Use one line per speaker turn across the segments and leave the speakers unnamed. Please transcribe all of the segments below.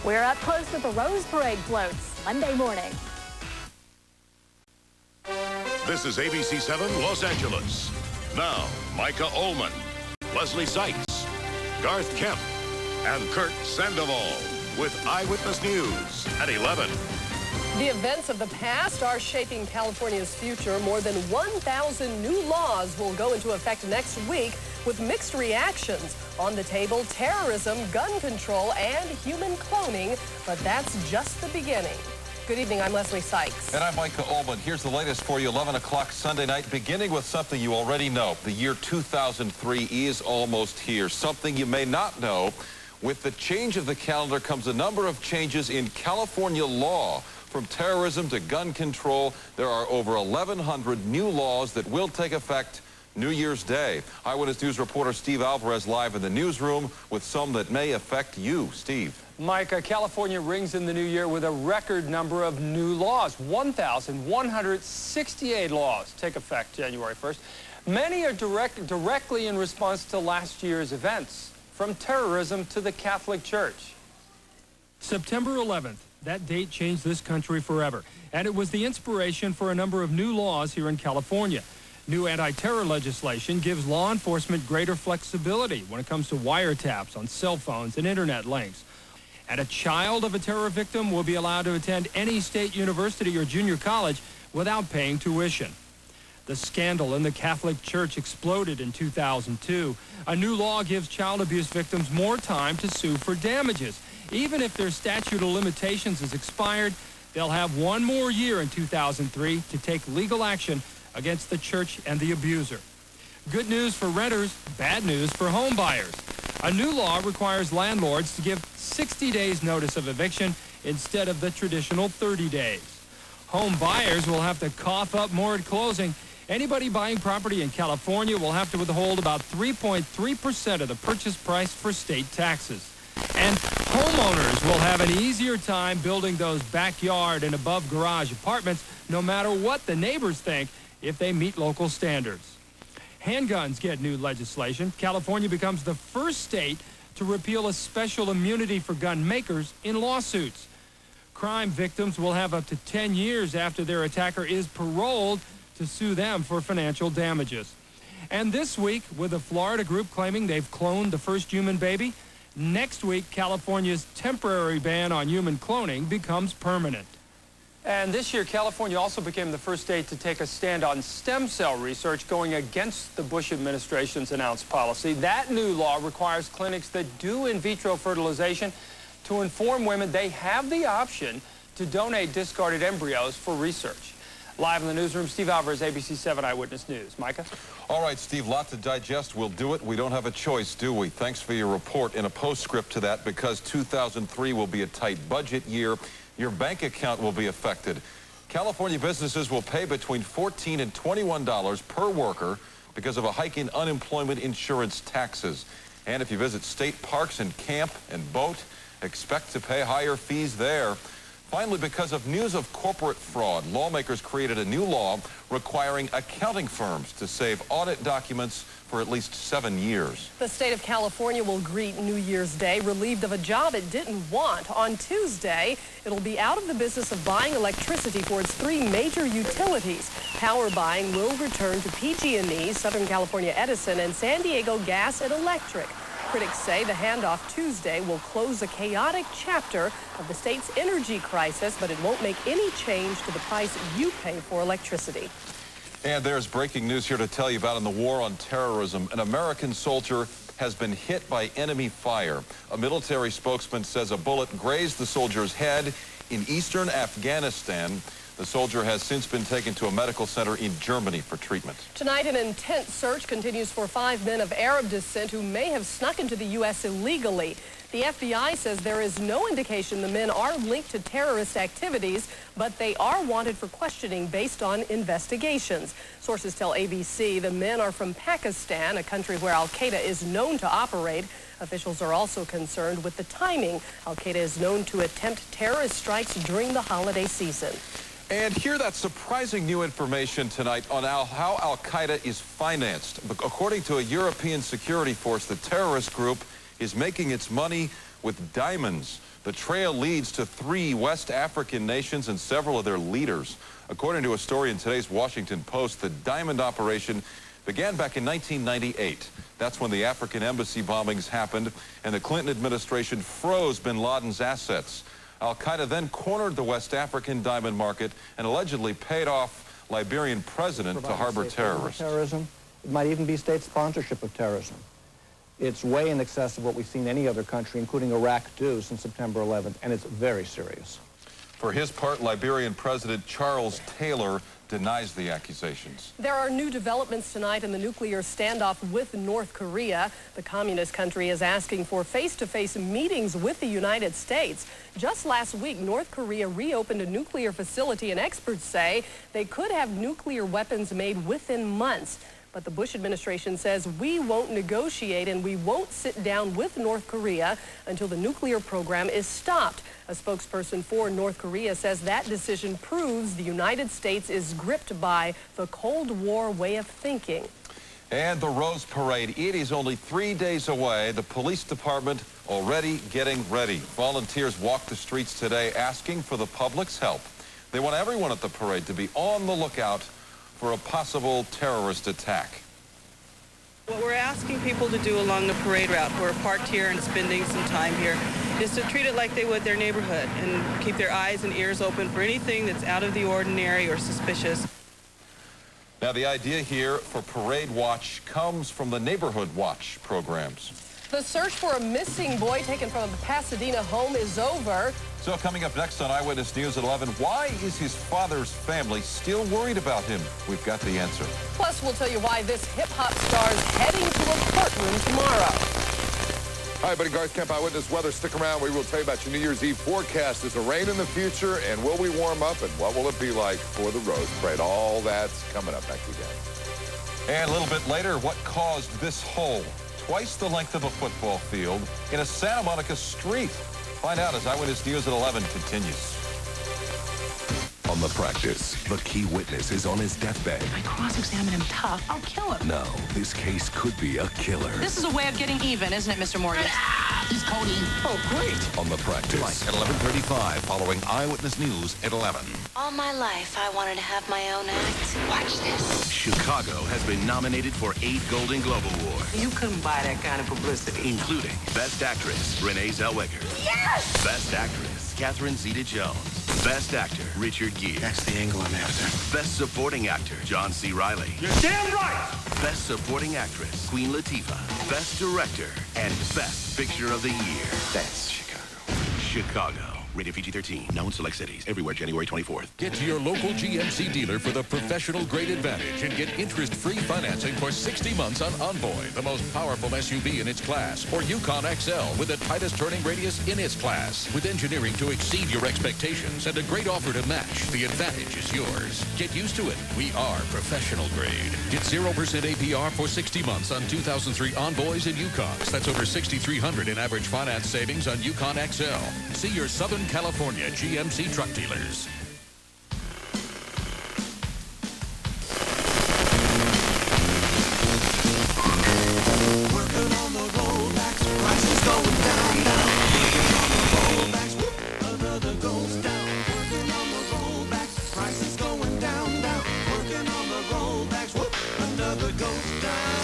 We're up close with the Rose Parade floats Monday morning.
This is ABC7 Los Angeles. Now, Micah Ullman, Leslie Sykes, Garth Kemp, and Kurt Sandoval with Eyewitness News at 11.
The events of the past are shaping California's future. More than 1,000 new laws will go into effect next week with mixed reactions. On the table, terrorism, gun control, and human cloning. But that's just the beginning. Good evening, I'm Leslie Sykes.
And I'm Micah Ullman. Here's the latest for you, 11 o'clock Sunday night, beginning with something you already know. The year 2003 is almost here. Something you may not know. With the change of the calendar comes a number of changes in California law. From terrorism to gun control, there are over 1,100 new laws that will take effect New Year's Day. Eyewitness News reporter Steve Alvarez live in the newsroom with some that may affect you. Steve.
Micah, California rings in the new year with a record number of new laws. 1,168 laws take effect January 1st. Many are directly in response to last year's events, from terrorism to the Catholic Church.
September 11th. That date changed this country forever, and it was the inspiration for a number of new laws here in California. New anti-terror legislation gives law enforcement greater flexibility when it comes to wiretaps on cell phones and internet links. And a child of a terror victim will be allowed to attend any state university or junior college without paying tuition. The scandal in the Catholic Church exploded in 2002. A new law gives child abuse victims more time to sue for damages. Even if their statute of limitations is expired, they'll have one more year in 2003 to take legal action against the church and the abuser. Good news for renters, bad news for home buyers. A new law requires landlords to give 60 days notice of eviction instead of the traditional 30 days. Home buyers will have to cough up more at closing. Anybody buying property in California will have to withhold about 3.3% of the purchase price for state taxes. And homeowners will have an easier time building those backyard and above garage apartments, no matter what the neighbors think, if they meet local standards. Handguns get new legislation. California becomes the first state to repeal a special immunity for gun makers in lawsuits. Crime victims will have up to 10 years after their attacker is paroled to sue them for financial damages. And this week, with a Florida group claiming they've cloned the first human baby, next week, California's temporary ban on human cloning becomes permanent.
And this year, California also became the first state to take a stand on stem cell research, going against the Bush administration's announced policy. That new law requires clinics that do in vitro fertilization to inform women they have the option to donate discarded embryos for research. Live in the newsroom, Steve Alvarez, ABC7 Eyewitness News. Micah?
All right, Steve, lot to digest. We'll do it. We don't have a choice, do we? Thanks for your report. In a postscript to that, because 2003 will be a tight budget year, your bank account will be affected. California businesses will pay between $14 and $21 per worker because of a hike in unemployment insurance taxes. And if you visit state parks and camp and boat, expect to pay higher fees there. Finally, because of news of corporate fraud, lawmakers created a new law requiring accounting firms to save audit documents for at least 7 years.
The state of California will greet New Year's Day relieved of a job it didn't want. On Tuesday, it'll be out of the business of buying electricity for its 3 major utilities. Power buying will return to PG&E, Southern California Edison, and San Diego Gas and Electric. Critics say the handoff Tuesday will close a chaotic chapter of the state's energy crisis, but it won't make any change to the price you pay for electricity.
And there's breaking news here to tell you about in the war on terrorism. An American soldier has been hit by enemy fire. A military spokesman says a bullet grazed the soldier's head in eastern Afghanistan. The soldier has since been taken to a medical center in Germany for treatment.
Tonight, an intense search continues for 5 men of Arab descent who may have snuck into the U.S. illegally. The FBI says there is no indication the men are linked to terrorist activities, but they are wanted for questioning based on investigations. Sources tell ABC the men are from Pakistan, a country where al-Qaeda is known to operate. Officials are also concerned with the timing. Al-Qaeda is known to attempt terrorist strikes during the holiday season.
And hear that surprising new information tonight on how al-Qaeda is financed. According to a European security force, the terrorist group is making its money with diamonds. The trail leads to 3 West African nations and several of their leaders. According to a story in today's Washington Post, the diamond operation began back in 1998. That's when the African embassy bombings happened and the Clinton administration froze bin Laden's assets. Al-Qaeda then cornered the West African diamond market and allegedly paid off Liberian president to harbor terrorists.
Terrorism. It might even be state sponsorship of terrorism. It's way in excess of what we've seen any other country, including Iraq, do since September 11th, and it's very serious.
For his part, Liberian President Charles Taylor denies the accusations.
There are new developments tonight in the nuclear standoff with North Korea. The communist country is asking for face-to-face meetings with the United States. Just last week, North Korea reopened a nuclear facility, and experts say they could have nuclear weapons made within months. But the Bush administration says we won't negotiate and we won't sit down with North Korea until the nuclear program is stopped. A spokesperson for North Korea says that decision proves the United States is gripped by the Cold War way of thinking.
And the Rose Parade, it is only 3 days away. The police department already getting ready. Volunteers walked the streets today asking for the public's help. They want everyone at the parade to be on the lookout for a possible terrorist attack.
What we're asking people to do along the parade route who are parked here and spending some time here is to treat it like they would their neighborhood and keep their eyes and ears open for anything that's out of the ordinary or suspicious.
Now, the idea here for Parade Watch comes from the Neighborhood Watch programs.
The search for a missing boy taken from a Pasadena home is over.
So coming up next on Eyewitness News at 11, why is his father's family still worried about him? We've got the answer.
Plus, we'll tell you why this hip-hop star is heading to a courtroom tomorrow.
Hi, buddy. Garth Kemp, Eyewitness Weather. Stick around. We will tell you about your New Year's Eve forecast. Is there rain in the future? And will we warm up? And what will it be like for the Rose Parade? All that's coming up next weekend.
And a little bit later, what caused this hole? Twice the length of a football field in a Santa Monica street. Find out as Eyewitness News at 11 continues.
On The Practice, the key witness is on his deathbed.
If I cross-examine him tough, I'll kill him.
No, this case could be a killer.
This is a way of getting even, isn't it, Mr. Morgan?
He's Cody. Oh, great. On The Practice. Tonight at 11:35, following Eyewitness News at 11.
All my life, I wanted to have my own act. Watch this.
Chicago has been nominated for 8 Golden Globe Awards.
You couldn't buy that kind of publicity.
Including Best Actress, Renee Zellweger.
Yes!
Best Actress, Catherine Zeta-Jones. Best Actor, Richard Gere.
That's the angle I'm after.
Best Supporting Actor, John C. Reilly.
You're damn right!
Best Supporting Actress, Queen Latifah. Best Director, and Best Picture of the Year.
That's Chicago.
Chicago. Rated PG-13. Now in select cities. Everywhere January 24th.
Get to your local GMC dealer for the professional grade advantage and get interest-free financing for 60 months on Envoy, the most powerful SUV in its class, or Yukon XL with the tightest turning radius in its class. With engineering to exceed your expectations and a great offer to match, the advantage is yours. Get used to it. We are professional grade. Get 0% APR for 60 months on 2003 Envoys and Yukons. That's over $6,300 in average finance savings on Yukon XL. See your Southern California GMC truck dealers.
Working on the rollbacks, prices going down, down. Another goes down. Working on the rollbacks, prices going down, down. Working on the rollbacks, whoop, another goes down.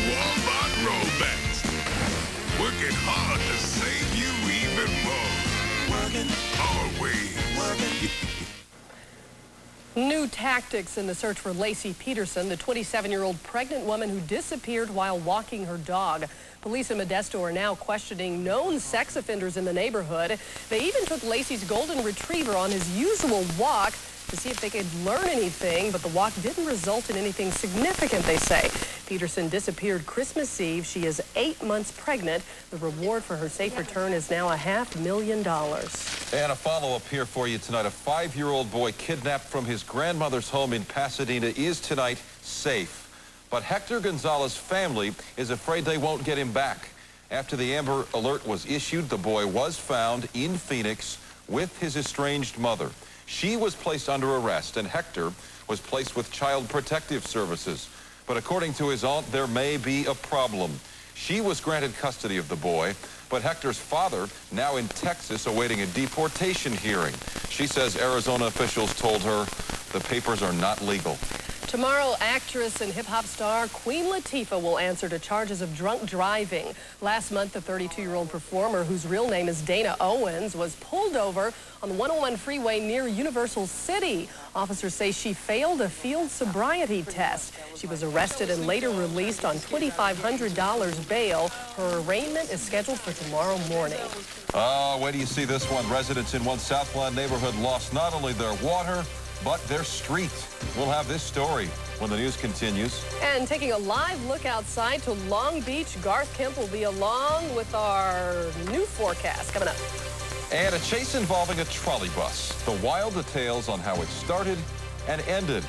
Walmart rollbacks. Working hard to save you even more. Always.
New tactics in the search for Lacey Peterson, the 27-year-old pregnant woman who disappeared while walking her dog. Police in Modesto are now questioning known sex offenders in the neighborhood. They even took Lacey's golden retriever on his usual walk to see if they could learn anything, but the walk didn't result in anything significant, they say. Peterson disappeared Christmas Eve. She is 8 months pregnant. The reward for her safe return is now $500,000.
And a follow-up here for you tonight. A 5-year-old boy kidnapped from his grandmother's home in Pasadena is tonight safe. But Hector Gonzalez's family is afraid they won't get him back. After the Amber Alert was issued, the boy was found in Phoenix with his estranged mother. She was placed under arrest, and Hector was placed with Child Protective Services. But according to his aunt, there may be a problem. She was granted custody of the boy, but Hector's father now in Texas awaiting a deportation hearing. She says Arizona officials told her the papers are not legal.
Tomorrow, actress and hip-hop star Queen Latifah will answer to charges of drunk driving. Last month, the 32-year-old performer, whose real name is Dana Owens, was pulled over on the 101 freeway near Universal City. Officers say she failed a field sobriety test. She was arrested and later released on $2,500 bail. Her arraignment is scheduled for tomorrow morning.
Oh, wait till you see this one. Residents in one Southland neighborhood lost not only their water, but their street. We'll have this story when the news continues.
And taking a live look outside to Long Beach, Garth Kemp will be along with our new forecast coming up.
And a chase involving a trolley bus. The wild details on how it started and ended.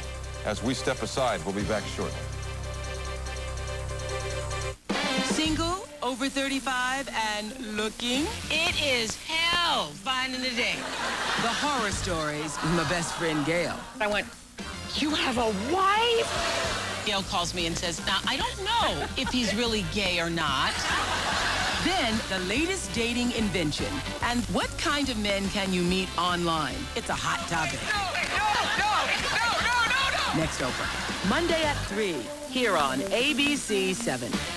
As we step aside, we'll be back shortly.
Single, over 35, and looking? It is hell finding a date. The horror stories with my best friend, Gail. I went, you have a wife? Gail calls me and says, now, I don't know if he's really gay or not. Then, the latest dating invention. And what kind of men can you meet online? It's a hot topic. No. Next Oprah. Monday at 3, here on ABC7.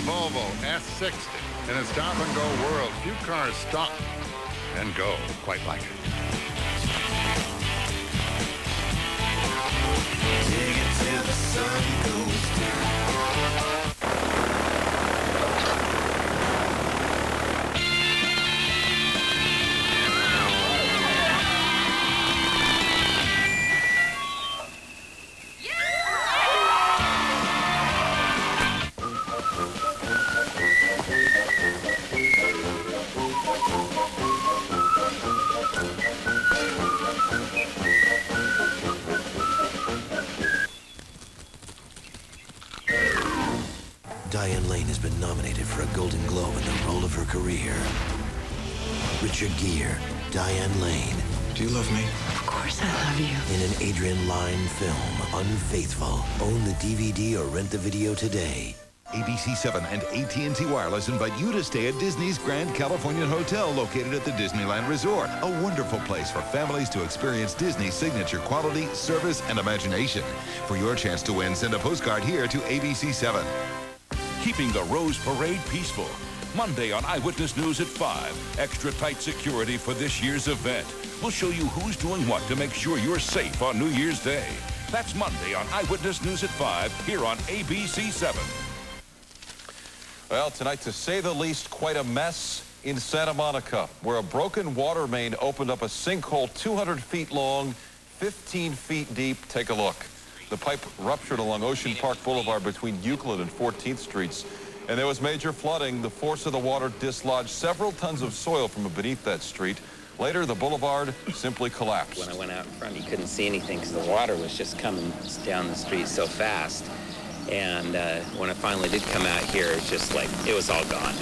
Volvo S60 in a stop-and-go world. Few cars stop and go quite like it.
Dig it till the sun goes down.
Diane Lane has been nominated for a Golden Globe in the role of her career. Richard Gere, Diane Lane.
Do you love me?
Of course I love you.
In an Adrian Lyne film, Unfaithful. Own the DVD or rent the video today.
ABC7 and AT&T Wireless invite you to stay at Disney's Grand Californian Hotel located at the Disneyland Resort. A wonderful place for families to experience Disney's signature quality, service, and imagination. For your chance to win, send a postcard here to ABC7.
Keeping the Rose Parade peaceful. Monday on Eyewitness News at 5. Extra tight security for this year's event. We'll show you who's doing what to make sure you're safe on New Year's Day. That's Monday on Eyewitness News at 5 here on ABC7.
Well, tonight, to say the least, quite a mess in Santa Monica, where a broken water main opened up a sinkhole 200 feet long, 15 feet deep. Take a look. The pipe ruptured along Ocean Park Boulevard between Euclid and 14th Streets. And there was major flooding. The force of the water dislodged several tons of soil from beneath that street. Later, the boulevard simply collapsed.
When I went out in front, you couldn't see anything because the water was just coming down the street so fast. And when I finally did come out here, it's just like, it was all gone.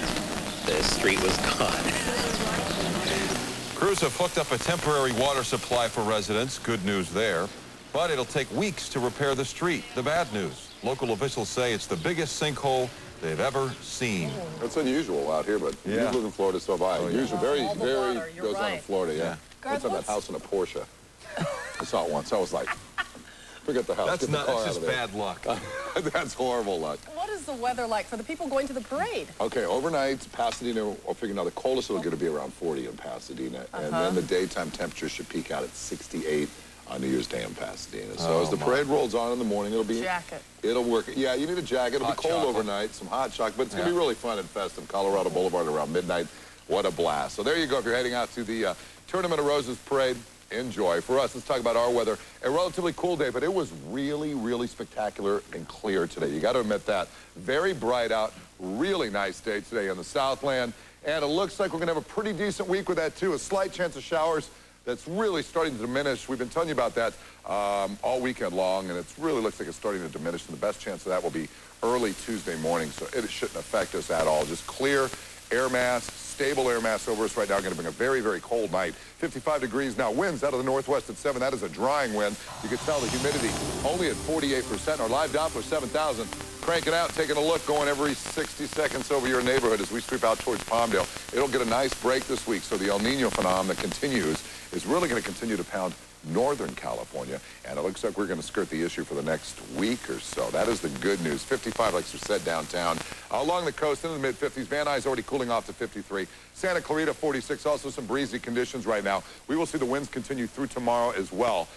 The street was gone.
Crews have hooked up a temporary water supply for residents. Good news there. But it'll take weeks to repair the street. The bad news, local officials say it's the biggest sinkhole they've ever seen.
That's unusual out here, but you live in Florida, so have I. Usually very goes on in Florida, yeah. Once I had that house in a Porsche. I saw it once. I was like, forget the house.
That's
get the car
just
out of there.
bad luck.
That's horrible luck.
What is the weather like for the people going to the parade?
Okay, overnight, Pasadena, I'll figure now the coldest it'll get to be around 40 in Pasadena. And then the daytime temperature should peak out at 68 on New Year's Day in Pasadena. So as the parade rolls on in the morning, it'll be...
Jacket.
It'll work. Yeah, you need a jacket. It'll be cold overnight, some hot chocolate, but it's going to be really fun and festive. Colorado Boulevard around midnight. What a blast. So there you go. If you're heading out to the Tournament of Roses parade, enjoy. For us, let's talk about our weather. A relatively cool day, but it was really, really spectacular and clear today. You got to admit that. Very bright out. Really nice day today in the Southland. And it looks like we're going to have a pretty decent week with that, too. A slight chance of showers that's really starting to diminish. We've been telling you about that all weekend long, and it really looks like it's starting to diminish, and the best chance of that will be early Tuesday morning, so it shouldn't affect us at all. Just clear air mass, stable air mass over us right now. Going to bring a very, very cold night. 55 degrees now. Winds out of the northwest at 7. That is a drying wind. You can tell the humidity only at 48%. Our live Doppler 7,000. Cranking out, taking a look, going every 60 seconds over your neighborhood as we sweep out towards Palmdale. It'll get a nice break this week, so the El Nino phenomenon that continues is really going to continue to pound Northern California, and it looks like we're going to skirt the issue for the next week or so. That is the good news. 55, like we said, downtown. Along the coast, into the mid-50s. Van Nuys already cooling off to 53. Santa Clarita, 46. Also some breezy conditions right now. We will see the winds continue through tomorrow as well.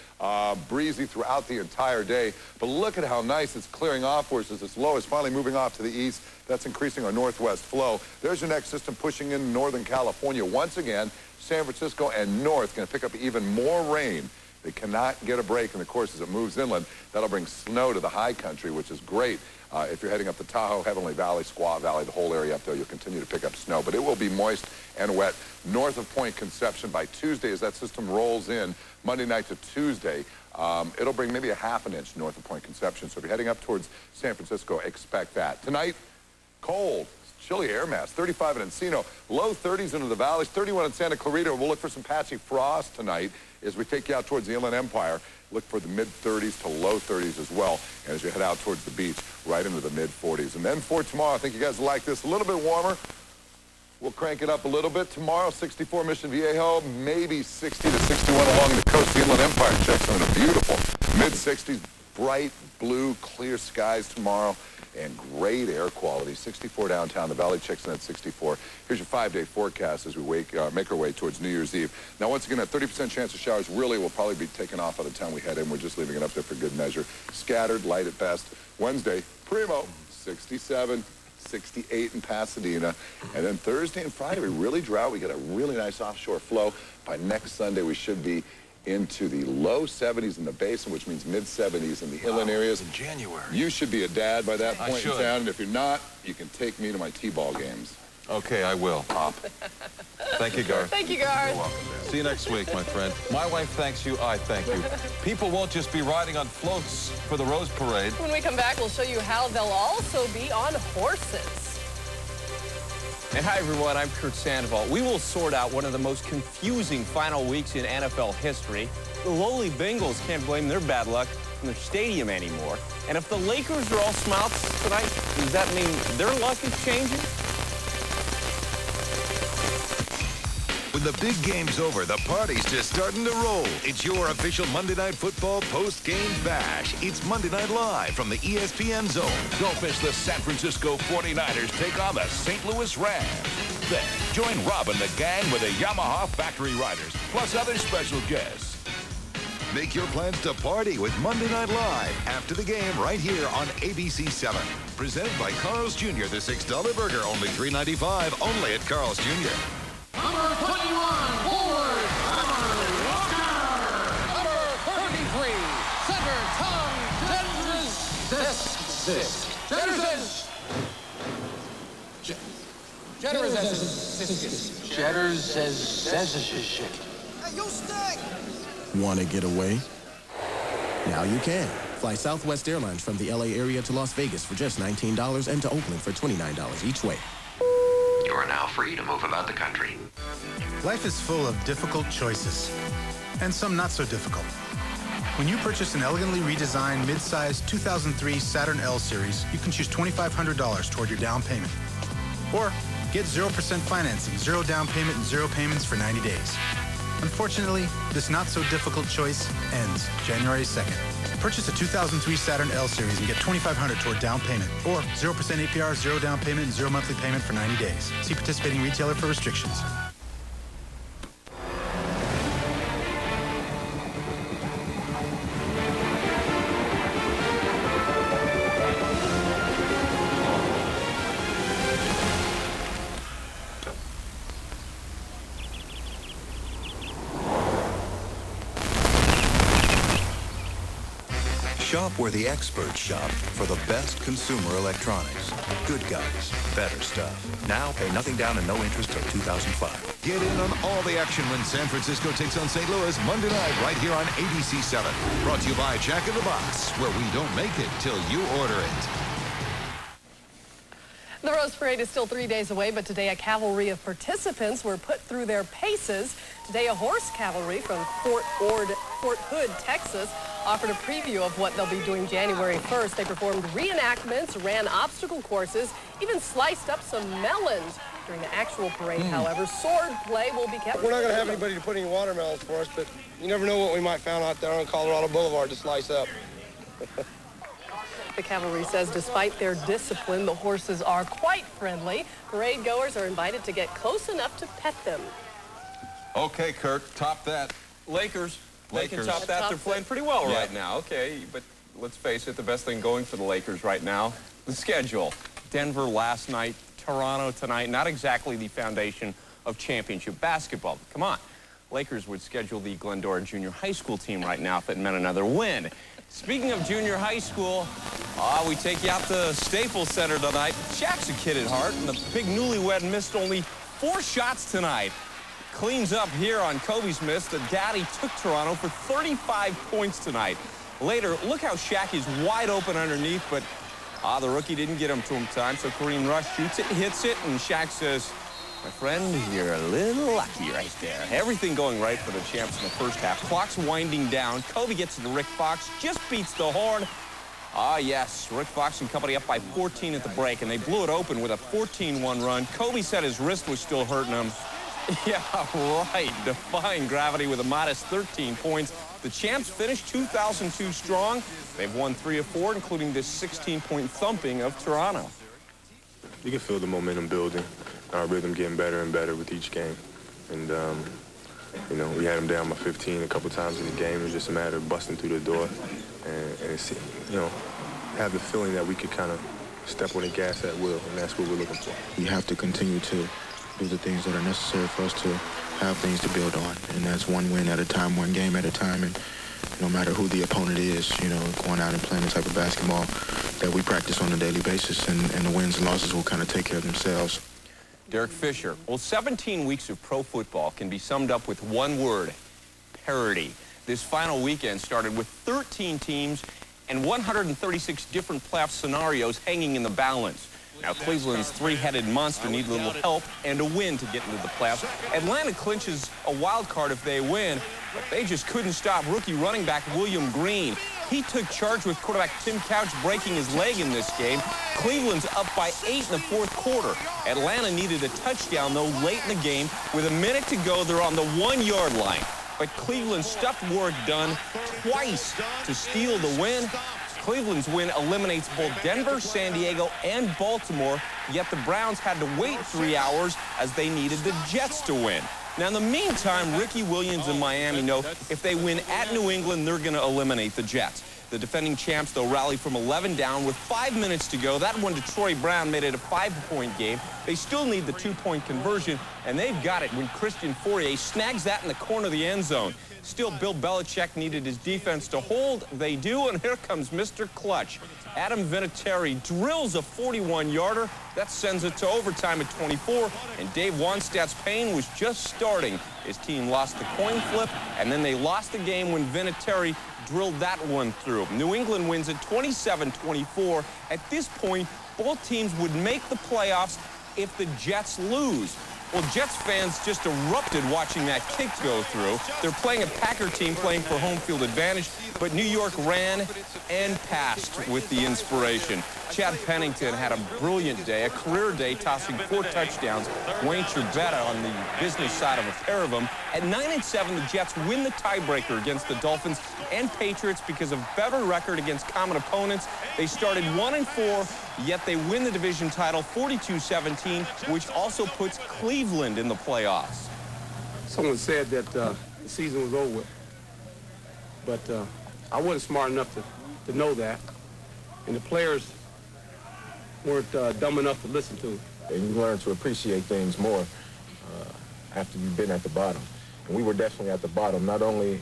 Breezy throughout the entire day. But look at how nice it's clearing off for us as this low is finally moving off to the east. That's increasing our northwest flow. There's your next system pushing in Northern California. Once again, San Francisco and north going to pick up even more rain. They cannot get a break in the course as it moves inland. That'll bring snow to the high country, which is great. If you're heading up the Tahoe, Heavenly Valley, Squaw Valley, the whole area up there, you'll continue to pick up snow. But it will be moist and wet north of Point Conception by Tuesday as that system rolls in Monday night to Tuesday. It'll bring maybe a ½ an inch north of Point Conception. So if you're heading up towards San Francisco, expect that. Tonight, cold. Chilly air mass, 35 in Encino, low 30s into the valleys, 31 in Santa Clarita. We'll look for some patchy frost tonight as we take you out towards the Inland Empire. Look for the mid-30s to low 30s as well. And as you head out towards the beach, right into the mid-40s. And then for tomorrow, I think you guys like this, a little bit warmer. We'll crank it up a little bit. Tomorrow, 64 Mission Viejo, maybe 60 to 61 along the coast. The Inland Empire checks on a beautiful mid-60s, bright blue, clear skies tomorrow. And great air quality, 64 downtown. The Valley checks in at 64. Here's your 5-day forecast as we make our way towards New Year's Eve. Now, once again, a 30% chance of showers really will probably be taken off by the time we head in. We're just leaving it up there for good measure. Scattered, light at best. Wednesday, primo, 67, 68 in Pasadena. And then Thursday and Friday, we really dry. We get a really nice offshore flow. By next Sunday, we should be into the low 70s in the basin, which means mid-70s in the inland areas.
In January.
You should be a dad by that point in town, and if you're not, you can take me to my T-ball games.
Okay, I will, Pop. Thank you, Garth.
Thank you, Garth.
You're welcome.
See you next week, my friend. My wife thanks you, I thank you. People won't just be riding on floats for the Rose Parade.
When we come back, we'll show you how they'll also be on horses.
And hi, everyone. I'm Kurt Sandoval. We will sort out one of the most confusing final weeks in NFL history. The lowly Bengals can't blame their bad luck on their stadium anymore. And if the Lakers are all smiles tonight, does that mean their luck is changing?
When the big game's over, the party's just starting to roll. It's your official Monday Night Football post-game bash. It's Monday Night Live from the ESPN Zone.
Don't miss the San Francisco 49ers take on the St. Louis Rams. Then, join Rob and the gang with the Yamaha Factory Riders, plus other special guests.
Make your plans to party with Monday Night Live after the game right here on ABC7. Presented by Carl's Jr., the $6 burger, only $3.95, only at Carl's Jr.
Number 21, forward, Trevor Walker.
Number 33, center, Tom
Hey, you stink!
Want to get away? Now you can. Fly Southwest Airlines from the LA area to Las Vegas for just $19 and to Oakland for $29 each way.
You are now free to move about the country.
Life is full of difficult choices, and some not so difficult. When you purchase an elegantly redesigned mid-size 2003 Saturn L Series, you can choose $2,500 toward your down payment. Or get 0% financing, 0 down payment, and 0 payments for 90 days. Unfortunately, this not-so-difficult choice ends January 2nd. Purchase a 2003 Saturn L Series and get $2,500 toward down payment, or 0% APR, 0 down payment, and 0 monthly payment for 90 days. See participating retailer for restrictions.
Shop where the experts shop for the best consumer electronics. Good guys, better stuff. Now pay nothing down and no interest till 2005.
Get in on all the action when San Francisco takes on St. Louis Monday night right here on ABC7. Brought to you by Jack in the Box, where we don't make it till you order it.
The Rose Parade is still 3 days away, but today a cavalry of participants were put through their paces. Today a horse cavalry from Fort Hood, Texas, offered a preview of what they'll be doing January 1st. They performed reenactments, ran obstacle courses, even sliced up some melons. During the actual parade, however, sword play will be kept.
We're not going to have anybody to put any watermelons for us, but you never know what we might find out there on Colorado Boulevard to slice up.
The cavalry says despite their discipline, the horses are quite friendly. Parade goers are invited to get close enough to pet them.
Okay, Kurt, top that.
Lakers. They can top that. They're playing pretty well right now. Okay, but let's face it, the best thing going for the Lakers right now, the schedule. Denver last night, Toronto tonight. Not exactly the foundation of championship basketball. Come on. Lakers would schedule the Glendora Junior High School team right now if it meant another win. Speaking of junior high school, we take you out to Staples Center tonight. Shaq's a kid at heart, and the big newlywed missed only 4 shots tonight. Cleans up here on Kobe's miss. The daddy took Toronto for 35 points tonight. Later, look how Shaq is wide open underneath, but the rookie didn't get him to him in time, so Kareem Rush shoots it, hits it, and Shaq says, my friend, you're a little lucky right there. Everything going right for the champs in the first half. Clock's winding down. Kobe gets it to Rick Fox, just beats the horn. Yes, Rick Fox and company up by 14 at the break, and they blew it open with a 14-1 run. Kobe said his wrist was still hurting him. Yeah, right. Defying gravity with a modest 13 points. The champs finished 2002 strong. They've won 3 of 4, including this 16-point thumping of Toronto.
You can feel the momentum building, our rhythm getting better and better with each game. And, you know, we had them down by 15 a couple times in the game. It was just a matter of busting through the door and it's, you know, have the feeling that we could kind of step on the gas at will, and that's what we're looking for.
We have to continue to do the things that are necessary for us to have things to build on. And that's one win at a time, one game at a time. And no matter who the opponent is, you know, going out and playing the type of basketball that we practice on a daily basis, and the wins and losses will kind of take care of themselves.
Derek Fisher. Well, 17 weeks of pro football can be summed up with one word: parity. This final weekend started with 13 teams and 136 different playoff scenarios hanging in the balance. Now, Cleveland's three-headed monster need a little help and a win to get into the playoffs. Atlanta clinches a wild card if they win, but they just couldn't stop rookie running back William Green. He took charge with quarterback Tim Couch breaking his leg in this game. Cleveland's up by 8 in the fourth quarter. Atlanta needed a touchdown, though, late in the game. With a minute to go, they're on the 1-yard line. But Cleveland stuffed work done twice to steal the win. Cleveland's win eliminates both Denver, San Diego, and Baltimore, yet the Browns had to wait 3 hours as they needed the Jets to win. Now, in the meantime, Ricky Williams and Miami know if they win at New England, they're going to eliminate the Jets. The defending champs, they'll rally from 11 down with 5 minutes to go. That one to Troy Brown made it a 5-point game. They still need the 2-point conversion, and they've got it when Christian Fourier snags that in the corner of the end zone. Still, Bill Belichick needed his defense to hold. They do, and here comes Mr. Clutch. Adam Vinatieri drills a 41-yarder. That sends it to overtime at 24, and Dave Wannstedt's pain was just starting. His team lost the coin flip, and then they lost the game when Vinatieri drilled that one through. New England wins at 27-24. At this point, both teams would make the playoffs if the Jets lose. Well, Jets fans just erupted watching that kick go through. They're playing a Packer team playing for home field advantage, but New York ran and passed with the inspiration. Chad Pennington had a brilliant day, a career day, tossing 4 touchdowns. Wayne Trubetta on the business side of a pair of them. At 9-7, the Jets win the tiebreaker against the Dolphins and Patriots because of better record against common opponents. They started 1-4, yet they win the division title 42-17, which also puts Cleveland in the playoffs.
Someone said that the season was over, but I wasn't smart enough to know that, and the players weren't dumb enough to listen to it.
And you learn to appreciate things more after you've been at the bottom. And we were definitely at the bottom, not only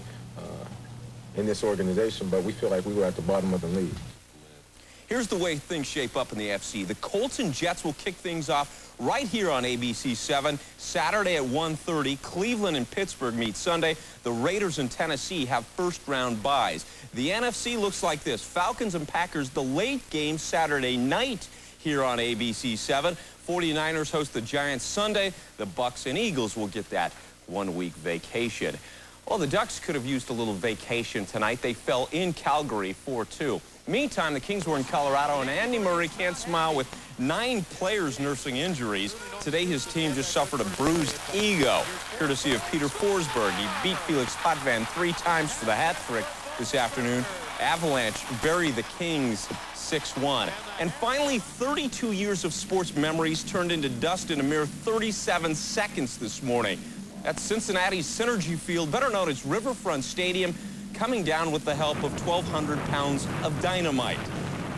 in this organization, but we feel like we were at the bottom of the league.
Here's the way things shape up in the FC. The Colts and Jets will kick things off right here on ABC7, Saturday at 1:30. Cleveland and Pittsburgh meet Sunday. The Raiders and Tennessee have first-round byes. The NFC looks like this. Falcons and Packers, the late game Saturday night here on ABC7. 49ers host the Giants Sunday. The Bucks and Eagles will get that one-week vacation. Well, the Ducks could have used a little vacation tonight. They fell in Calgary 4-2. Meantime, the Kings were in Colorado, and Andy Murray can't smile with 9 players nursing injuries. Today, his team just suffered a bruised ego, courtesy of Peter Forsberg. He beat Felix Potvin 3 times for the hat trick this afternoon. Avalanche bury the Kings 6-1. And finally, 32 years of sports memories turned into dust in a mere 37 seconds this morning. That's Cincinnati's Synergy Field, better known as Riverfront Stadium, coming down with the help of 1,200 pounds of dynamite.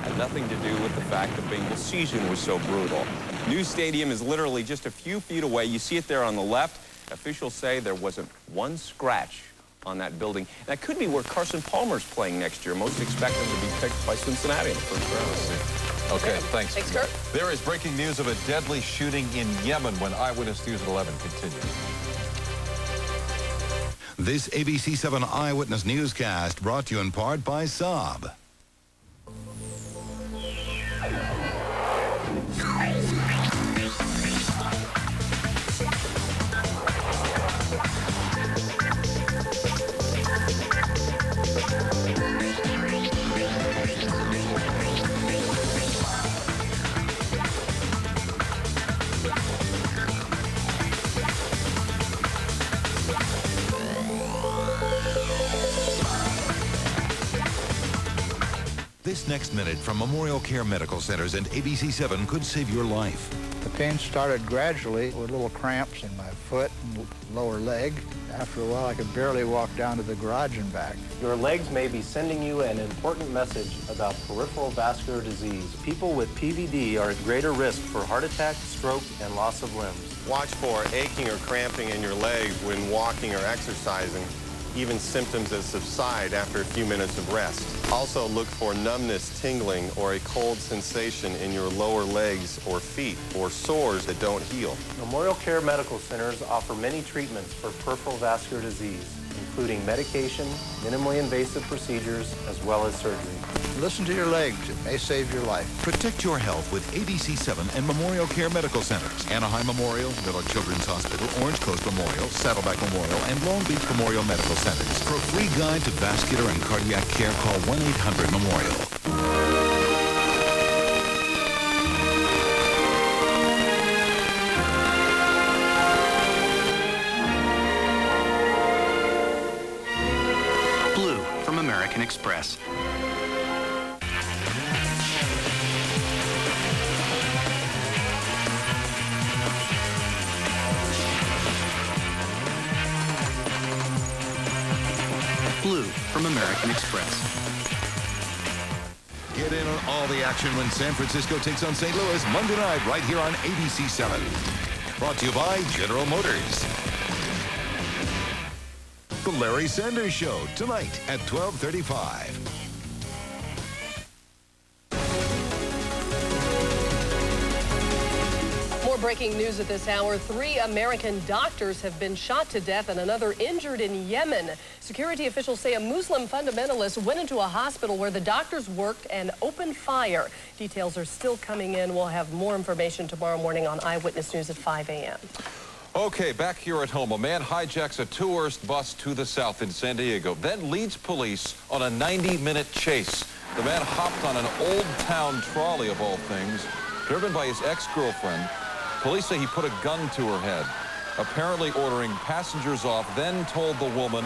Had nothing to do with the fact the Bengals season was so brutal. New stadium is literally just a few feet away. You see it there on the left. Officials say there wasn't one scratch on that building. That could be where Carson Palmer's playing next year. Most expect him to be picked by Cincinnati in the first round.
Okay, thanks.
Thanks, Kurt.
There is breaking news of a deadly shooting in Yemen when Eyewitness News at 11 continues.
This ABC7 Eyewitness newscast brought to you in part by Saab. This next minute from Memorial Care Medical Centers and ABC7 could save your life.
The pain started gradually with little cramps in my foot and lower leg. After a while, I could barely walk down to the garage and back.
Your legs may be sending you an important message about peripheral vascular disease. People with PVD are at greater risk for heart attack, stroke, and loss of limbs.
Watch for aching or cramping in your legs when walking or exercising, even symptoms that subside after a few minutes of rest. Also look for numbness, tingling, or a cold sensation in your lower legs or feet, or sores that don't heal.
Memorial Care Medical Centers offer many treatments for peripheral vascular disease, including medication, minimally invasive procedures, as well as surgery.
Listen to your legs. It may save your life.
Protect your health with ABC7 and Memorial Care Medical Centers. Anaheim Memorial, Miller Children's Hospital, Orange Coast Memorial, Saddleback Memorial, and Long Beach Memorial Medical Centers. For a free guide to vascular and cardiac care, call 1-800-MEMORIAL.
From American Express. Blue from American Express.
Get in on all the action when San Francisco takes on St. Louis Monday night right here on ABC7. Brought to you by General Motors. The Larry Sanders Show tonight at 12:35.
More breaking news at this hour. 3 American doctors have been shot to death and another injured in Yemen. Security officials say a Muslim fundamentalist went into a hospital where the doctors worked and opened fire. Details are still coming in. We'll have more information tomorrow morning on Eyewitness News at 5 a.m.
Okay, back here at home, a man hijacks a tourist bus to the south in San Diego, then leads police on a 90-minute chase. The man hopped on an Old Town trolley, of all things, driven by his ex-girlfriend. Police say he put a gun to her head, apparently ordering passengers off, then told the woman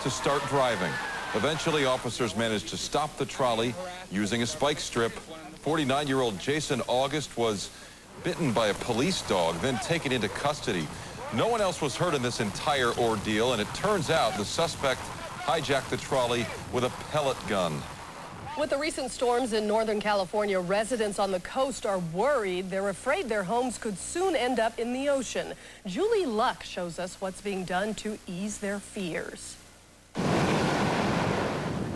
to start driving. Eventually, officers managed to stop the trolley using a spike strip. 49-year-old Jason August was bitten by a police dog, then taken into custody. No one else was hurt in this entire ordeal, and it turns out the suspect hijacked the trolley with a pellet gun.
With the recent storms in Northern California, residents on the coast are worried. They're afraid their homes could soon end up in the ocean. Julie Luck shows us what's being done to ease their fears.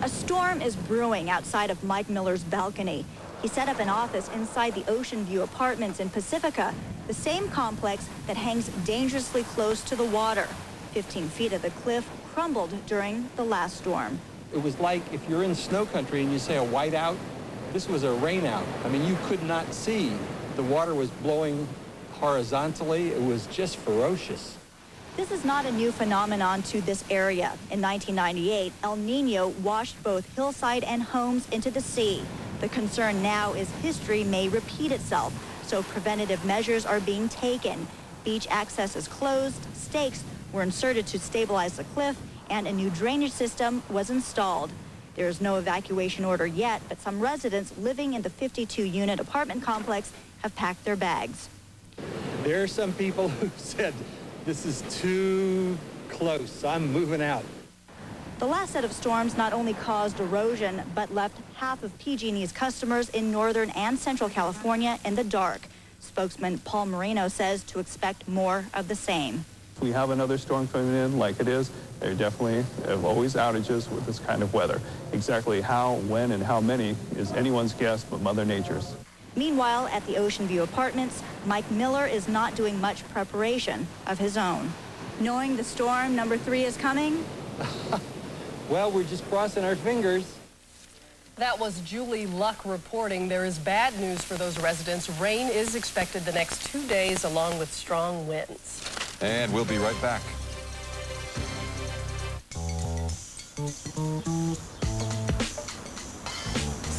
A storm is brewing outside of Mike Miller's balcony. He set up an office inside the Ocean View Apartments in Pacifica, the same complex that hangs dangerously close to the water. 15 feet of the cliff crumbled during the last storm.
It was like if you're in snow country and you say a whiteout, this was a rainout. I mean, you could not see. The water was blowing horizontally. It was just ferocious.
This is not a new phenomenon to this area. In 1998, El Nino washed both hillside and homes into the sea. The concern now is history may repeat itself, so preventative measures are being taken. Beach access is closed, stakes were inserted to stabilize the cliff, and a new drainage system was installed. There is no evacuation order yet, but some residents living in the 52-unit apartment complex have packed their bags.
There are some people who said, this is too close, I'm moving out.
The last set of storms not only caused erosion, but left half of PG&E's customers in Northern and Central California in the dark. Spokesman Paul Moreno says to expect more of the same.
If we have another storm coming in like it is, there definitely have always outages with this kind of weather. Exactly how, when, and how many is anyone's guess but Mother Nature's.
Meanwhile, at the Ocean View Apartments, Mike Miller is not doing much preparation of his own. Knowing the storm number 3 is coming?
Well, we're just crossing our fingers.
That was Julie Luck reporting. There is bad news for those residents. Rain is expected the next 2 days along with strong winds.
And we'll be right back.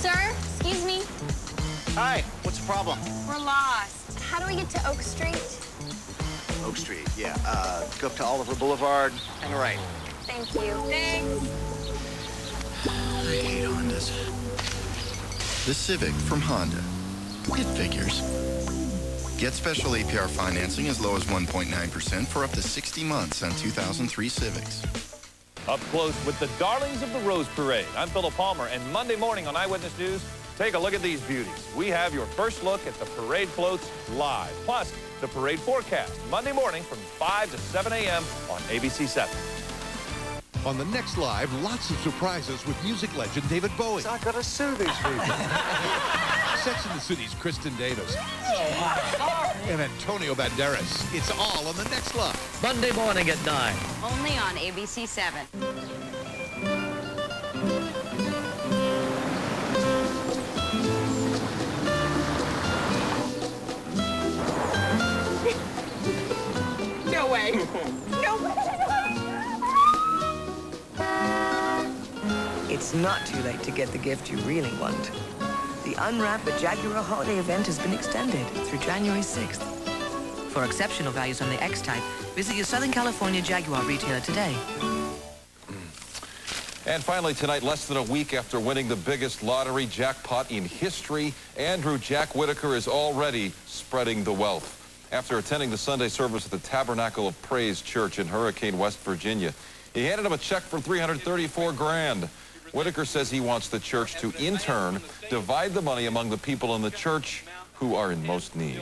Sir, excuse me.
Hi, what's the problem?
We're lost. How do we get to Oak Street?
Oak Street, yeah. Go up to Oliver Boulevard, hang a right.
Thank you. Thanks.
I hate Hondas. The Civic from Honda. It figures. Get special APR financing as low as 1.9% for up to 60 months on 2003 Civics.
Up close with the darlings of the Rose Parade. I'm Philip Palmer, and Monday morning on Eyewitness News, take a look at these beauties. We have your first look at the parade floats live, plus the parade forecast, Monday morning from 5 to 7 a.m. on ABC7.
On the next Live, lots of surprises with music legend David Bowie.
I've got to sue these people.
Sex and the City's Kristen Davis. And Antonio Banderas. It's all on the next Live.
Monday morning at 9.
Only on ABC7. No way. No way.
It's not too late to get the gift you really want. The Unwrap a Jaguar holiday event has been extended through January 6th. For exceptional values on the X-Type, visit your Southern California Jaguar retailer today.
And finally tonight, less than a week after winning the biggest lottery jackpot in history, Andrew Jack Whitaker is already spreading the wealth. After attending the Sunday service at the Tabernacle of Praise Church in Hurricane, West Virginia, he handed him a check for $334 grand. Whitaker says he wants the church to, in turn, divide the money among the people in the church who are in most need.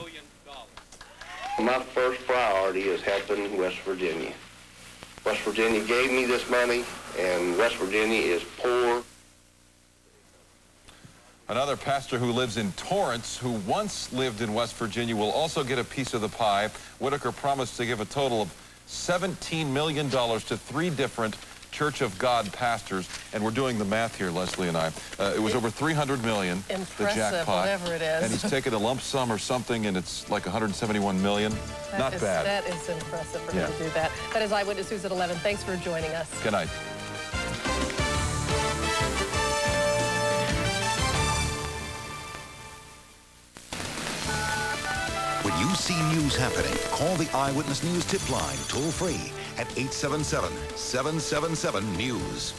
My first priority is helping West Virginia. West Virginia gave me this money, and West Virginia is poor.
Another pastor who lives in Torrance, who once lived in West Virginia, will also get a piece of the pie. Whitaker promised to give a total of $17 million to 3 different Church of God pastors, and we're doing the math here, Leslie and I. It was over $300 million, the jackpot.
Whatever it is.
And he's taken a lump sum or something, and it's like $171 million. Not bad.
That is impressive for him to do that. That is Eyewitness News at 11. Thanks for joining us.
Good night.
When you see news happening, call the Eyewitness News tip line toll-free at 877-777-NEWS.